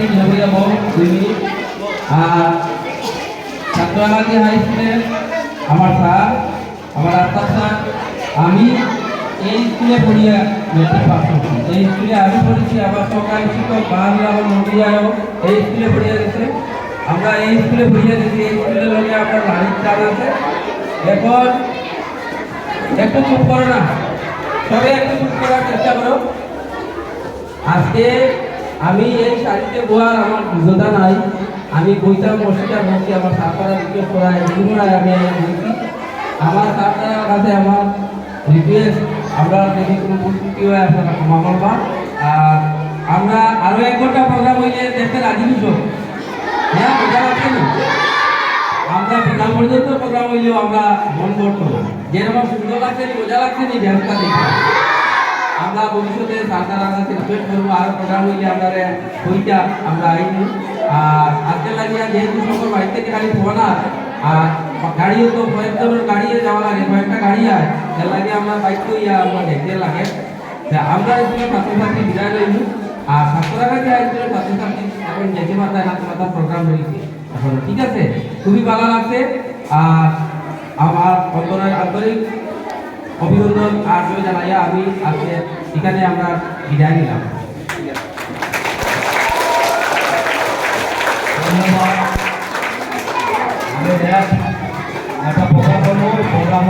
কি জমি যাব 2 মিনিট আর ছাত্রাবাদী হাই স্কুলের আমার স্যার আমার আস্তাব স্যার আমি এই স্কুলে পড়িয়া মেট্রিক পাস করছি এই স্কুলে আমি পড়েছি আমার সরকারি শিক্ষক বাহাদুর আহমদ মন্দিরাও এই স্কুলে পড়িয়া গেছে আমরা এই স্কুলে পড়িয়া গেছি এই স্কুলের লগে আপনার লাইট টান আছে এখন একটু চুপ করো না সবাই একটু চুপ করার চেষ্টা করো আজকে আমি এই শাড়িতে বোয়ার আমার যোদ্ধা নাই আমি বইতাম মসজিদার মধ্যে আমার সারপাড়া রিকোয়েস্ট করায় পুনরায় আমি বলছি আমার সারপাড়ার কাছে আমার রিকোয়েস্ট আমরা যদি কোনো পরিস্থিতি হয় আপনারা ক্ষমা করবা আর আমরা আরও 1 ঘন্টা প্রোগ্রাম হইলে দেখতে রাজি হইব হ্যাঁ বোঝা পাচ্ছি না আমরা বিকাল পর্যন্ত প্রোগ্রাম হইলেও আমরা মন করতো যেরকম সুন্দর লাগছে বোঝা লাগছে নি ব্যবসা দেখে আমরা ভবিষ্যতে সরকারের কাছে রিকোয়েস্ট করবো আরো প্রোগ্রাম হইলে আমরা হইটা আমরা আইনি আর আজকে লাগিয়া যেহেতু সকল বাড়ি থেকে খালি ফোন আর গাড়িও তো কয়েকজনের গাড়িয়ে যাওয়া লাগে কয়েকটা গাড়ি হয় এর লাগে আমরা বাইক করিয়া আমরা দেখতে লাগে আমরা স্কুলের ছাত্রছাত্রী বিদায় লইনি আর ছাত্ররা কাছে স্কুলের ছাত্রছাত্রী এখন যেতে মাথায় নাচ মাথার প্রোগ্রাম রয়েছে এখন ঠিক আছে খুবই ভালো লাগছে আর আমার অন্তরের আন্তরিক অভিনন্দন আর জয় জানাইয়া আমি আজকে এখানে আমরা বিদায় নিলাম ধন্যবাদ আমি একটা প্রোগ্রাম করবো প্রোগ্রাম